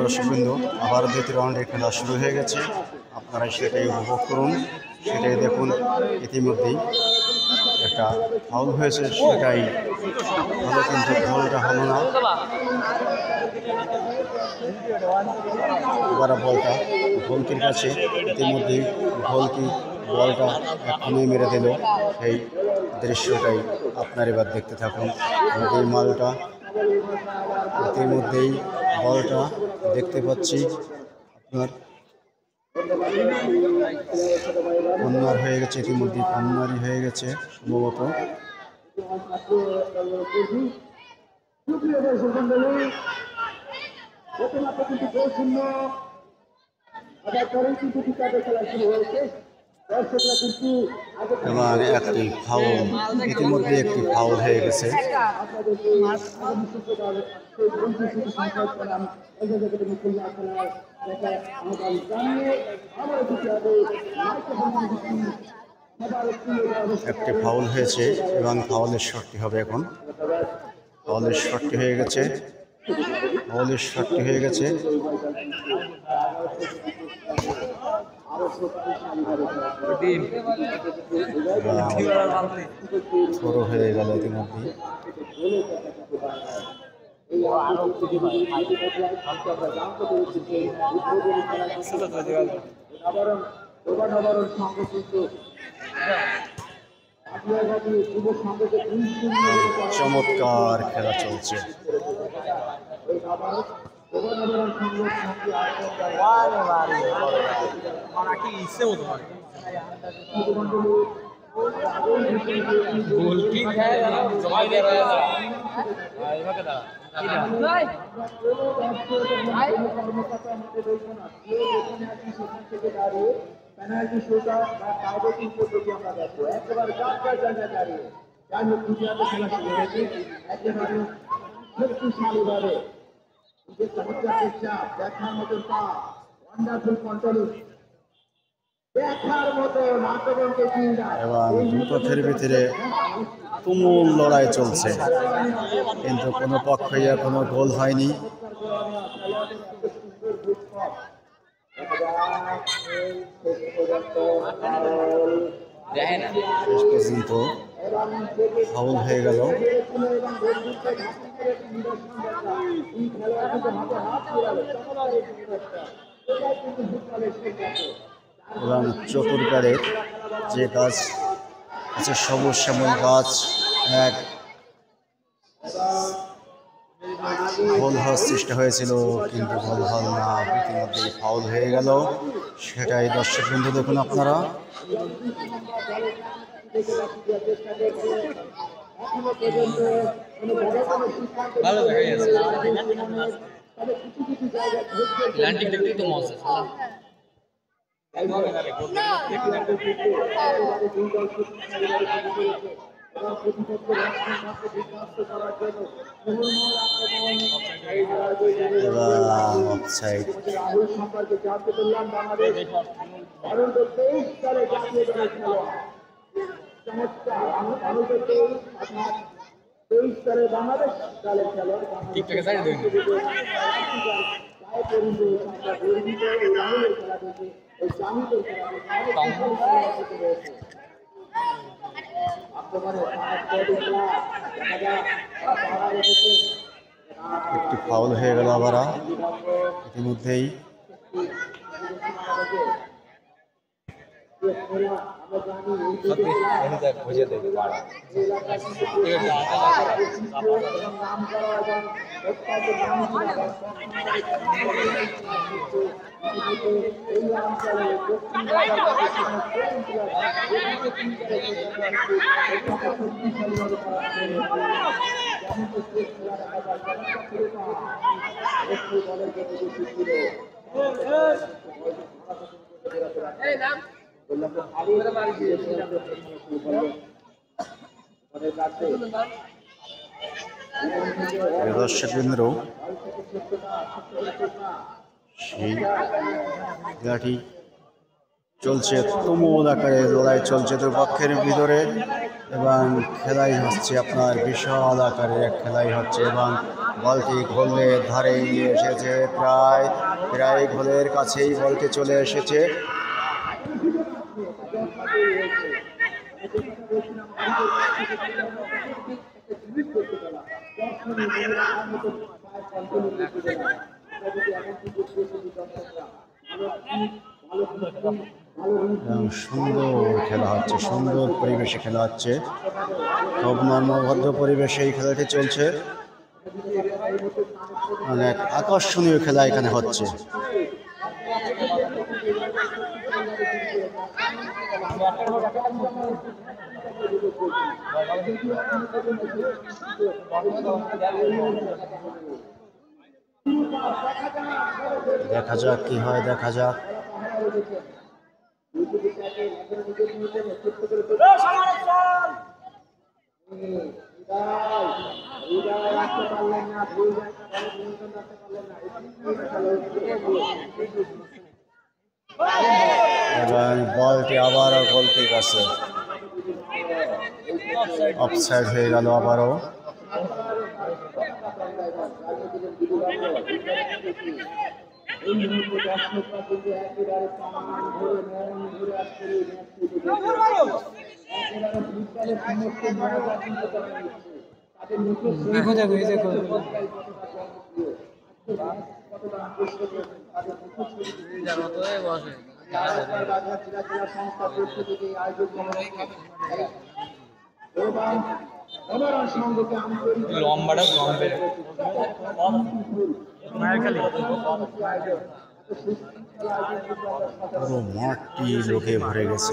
দর্শকবৃন্দ, আবার দ্বিতীয় রাউন্ডের খেলা শুরু হয়ে গেছে। আপনারা সেটাই উপভোগ করুন, সেটাই দেখুন। ইতিমধ্যেই একটা ফাউল হয়েছে, সেটাই হলো, কিন্তু গোলটা হলো না। এবার বলটা গোলকির কাছে, ইতিমধ্যেই গোলকি বলটা এখনই মেরে দিল। সেই দৃশ্যটাই আপনার এবার দেখতে থাকুন। এই মালটা ইতিমধ্যেই বলটা দেখতে পাচ্ছি আপনার কন্যার হয়ে গেছে, ইতিমধ্যেই কন্যারই হয়ে গেছে সম্ভবত। এবং একটি ফাউল, ইতিমধ্যে একটি ফাউল হয়ে গেছে। একটি ফাউল হয়েছে এবং ফাউলের শটটি হবে এখন। ফাউলের শটটি হয়ে গেছে, ফাউলের শটটি হয়ে গেছে। ছোট হয়ে গেল ইতিমধ্যে। চমৎকার খেলা চলছে। পেনাল্টি শুটআউট বা টাইব্রেকিং পদ্ধতি আমরা দেখবো একেবারে যার জায়গায় দাঁড়িয়ে। যাই হোক, দ্বিতীয়ার্ধে খেলা শুরু হয়েছে একেবারে শক্তিশালীভাবে। নিজের চমৎকার চেষ্টা, দেখার মতো পাস, ওয়ান্ডারফুল কন্ট্রোলিং, দেখার মতো আক্রমণকে এবং দুই পক্ষের ভিতরে তুমুল লড়াই চলছে, কিন্তু কোনো পক্ষই এখনো গোল হয়নি। শেষ পর্যন্ত ফাউল হয়ে গেল। এবং চতুর্পাড়ের যে গাছ আছে, সবুজ শ্যামল গাছ, এক গোল হওয়ার চেষ্টা হয়েছিল, কিন্তু গোল হল না। ইতিমধ্যেই ফাউল হয়ে গেল, সেটাই দর্শক বন্ধু দেখুন আপনারা। ভালো দেখা যাচ্ছে ল্যান্ডিং দেখতেই তো মজা। অফসাইড। সম্পর্কে জানতে পারলাম বাংলাদেশ 23 সালে জাতীয় দলের খেলোয়াড়, চমৎকার 23 সালে বাংলাদেশ দলের খেলোয়াড়। একটি ফাউল হয়ে গেল আবার ইতিমধ্যেই। দর্শকবৃন্দ, সেই খেলাটি চলছে তুমুল আকারে লড়াই চলছে দুপক্ষের ভিতরে এবং খেলাই হচ্ছে আপনার বিশাল আকারের এক খেলাই হচ্ছে এবং বলটি গোলের ধারে নিয়ে এসেছে প্রায় প্রায় গোলের কাছেই বলটি চলে এসেছে। সুন্দর খেলা হচ্ছে, সুন্দর পরিবেশে খেলা হচ্ছে, খুব নর্মভদ্র পরিবেশে এই খেলাটি চলছে। অনেক আকর্ষণীয় খেলা এখানে হচ্ছে। দেখা যাক কি হয়, দেখা যাক। এবং বলটি আবারও গোলকিক আছে, অফসাইড হয়ে গেল আবারও। লম্বাটা পুরো মাঠটি লোকে ভরে গেছে।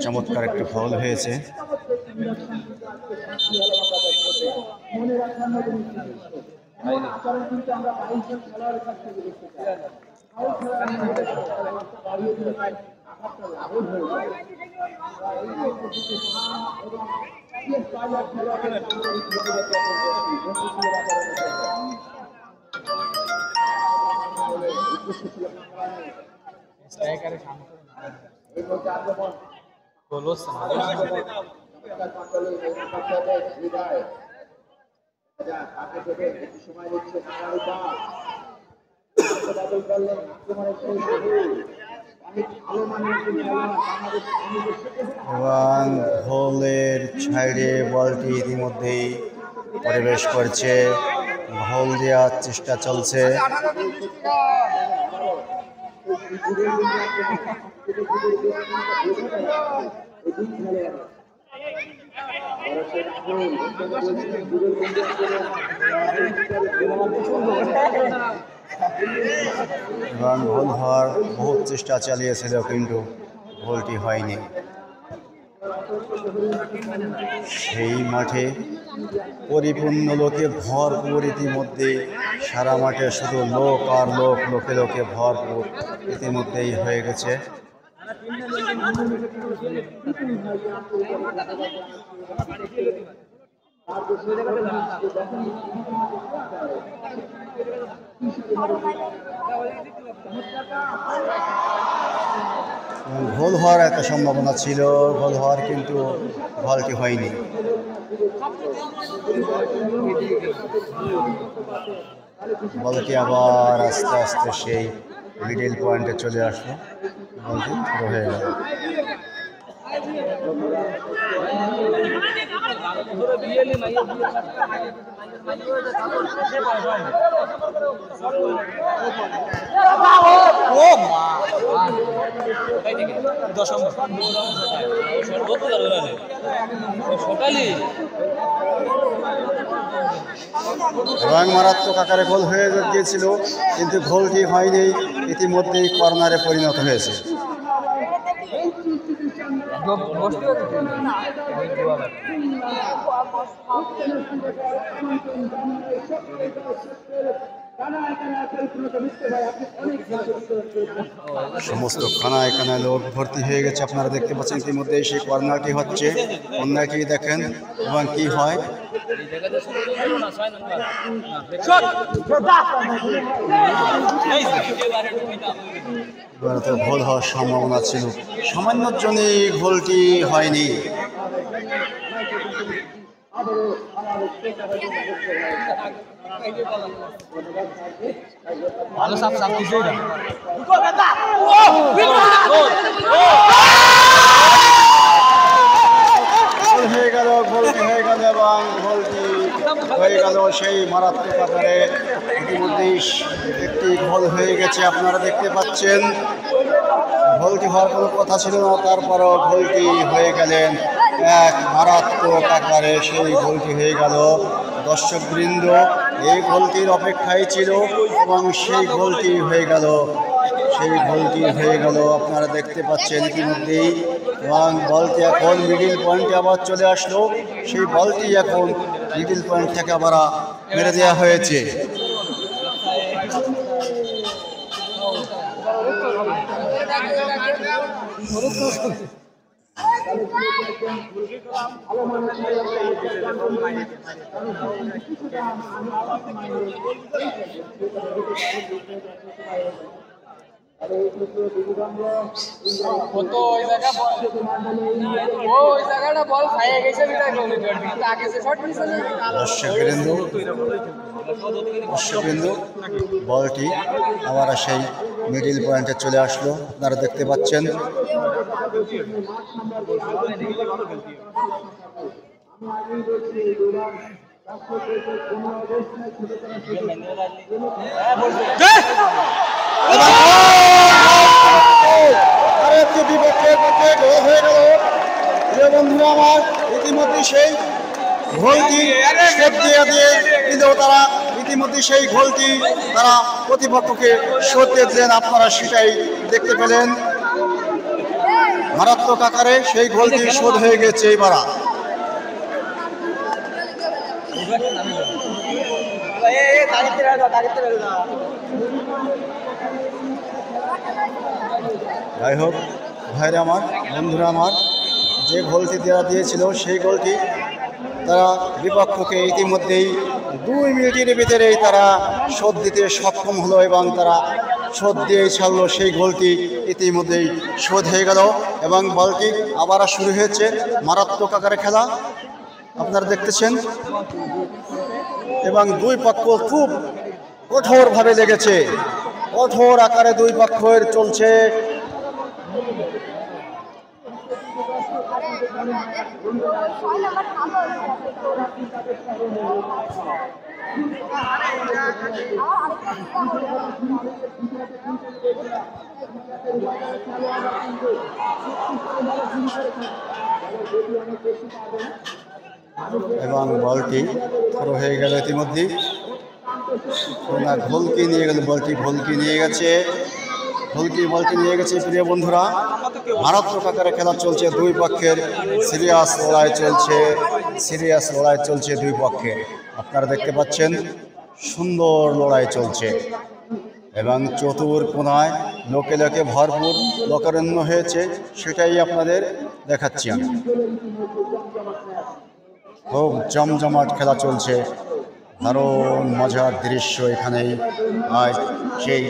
চমৎকার একটা ফল হয়েছে। এবং গোলের সাইডে বলটি ইতিমধ্যেই প্রবেশ করছে, গোল দেওয়ার চেষ্টা চলছে। এবং গোল হওয়ার বহুত চেষ্টা চালিয়েছিল কিন্তু গোলটি হয়নি। সেই মাঠে পরিপূর্ণ লোকে ভরপুর, ইতিমধ্যে সারা মাঠে শুধু লোক আর লোক, লোকে লোকে ভরপুর ইতিমধ্যেই হয়ে গেছে। গোল হওয়ার একটা সম্ভাবনা ছিল, গোল হওয়ার কিন্তু গোলটি হয়নি। বলটি আবার আস্তে আস্তে সেই মিডল পয়েন্টে চলে আসলো, বলটি থ্রো হয়ে গেল। সকালে এবং মারাত্মক আকারে গোল হয়ে গিয়েছিল, কিন্তু গোলটি হয়নি, ইতিমধ্যেই কর্নারে পরিণত হয়েছে। সমস্ত খানায় খানায় লোক ভর্তি হয়ে গেছে, আপনারা দেখতে পাচ্ছেন ইতিমধ্যে সেই কর্নারটি হচ্ছে। কর্নারটি দেখেন এবং কি হয়। এবার তো গোল হওয়ার সম্ভাবনা ছিল, সামান্যর জন্যই গোলটি হয়নি। ভালো সাপ সাপ কিছুই না। গোল হয়ে গেল, গোলটি হয়ে গেল এবং গোলটি হয়ে গেল সেই মারাত্মক আকারে। ইতিমধ্যেই একটি গোল হয়ে গেছে, আপনারা দেখতে পাচ্ছেন। গোলটি হওয়ার কোনো কথা ছিল না, তারপরও গোলটি হয়ে গেলেন এক মারাত্মক আকারে। সেই গোলটি হয়ে গেল। দর্শকবৃন্দ এই গোলটির অপেক্ষায় ছিল এবং সেই গোলটি হয়ে গেল, সেই গোলটি হয়ে গেল, আপনারা দেখতে পাচ্ছেন ইতিমধ্যেই। এবং বলটি এখন মিডিল পয়েন্টে আবার চলে আসলো, সেই বলটি এখন মিডিল পয়েন্ট থেকে আবার মেরে দেওয়া হয়েছে। দর্শকবৃন্দ বলটি আবার সেই মিডিল পয়েন্টে চলে আসলো, আপনারা দেখতে পাচ্ছেন। বন্ধুরা আমার, ইতিমধ্যে সেই গোলটি দিয়ে কিন্তু তারা ইতিমধ্যে সেই গোলটি তারা প্রতিপক্ষকে শোধ দিয়েছিলেন, আপনারা সেটাই দেখতে পেলেন। মারাত্মক আকারে সেই গোলটি শোধ হয়ে গেছে এবার। যাই হোক ভাইরা আমার, বন্ধুরা আমার, যে গোলটি দেওয়া দিয়েছিল সেই গোলটি তারা বিপক্ষকে ইতিমধ্যেই 2 মিনিটের ভিতরেই তারা শোধ দিতে সক্ষম হলো এবং তারা শোধ দিয়ে ছাড়লো। সেই গোলটি ইতিমধ্যেই শোধ হয়ে গেল এবং বলটি আবার শুরু হয়েছে। মারাত্মক আকারে খেলা আপনারা দেখতেছেন এবং দুই পক্ষ খুব কঠোরভাবে লেগেছে, কঠোর আকারে দুই পক্ষের চলছে। এবং বলটি থ্রো হয়ে গেল ইতিমধ্যেই। গোলকি নিয়ে গেল, বলটি গোলকি নিয়ে গেছে, বলটি নিয়ে গেছে। প্রিয় বন্ধুরা, মারাত্মক আকারে খেলা চলছে, দুই পক্ষের সিরিয়াস লড়াই চলছে দুই পক্ষের। আপনারা দেখতে পাচ্ছেন সুন্দর লড়াই চলছে এবং চতুর কোণায় লোকে লোকে ভরপুর লোকারণ্য হয়েছে, সেটাই আপনাদের দেখাচ্ছি আমি। খুব জমজমাট খেলা চলছে, দারুণ মজার দৃশ্য এখানেই। আজ সেই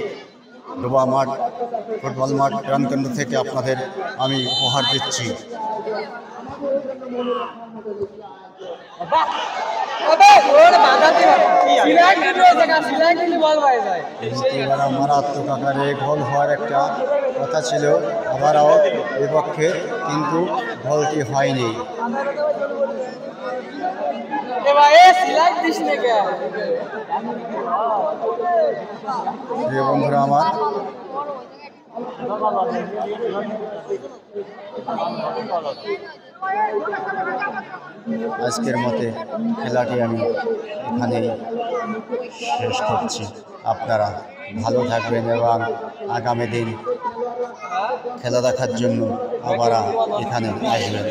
ডোবা মাঠ, ফুটবল মাঠ প্রাণকেন্দ্র থেকে আপনাদের আমি উপহার দিচ্ছি। মারাত্মক আকারে গোল হওয়ার একটা কথা ছিল আবারও বিপক্ষে, কিন্তু গোলটি হয়নি। প্রিয় বন্ধুরা আমার, আজকের মতে খেলাটি আমি এখানেই শেষ করছি। আপনারা ভালো থাকবেন এবং আগামী দিন খেলা দেখার জন্য আবার এখানে আসবেন।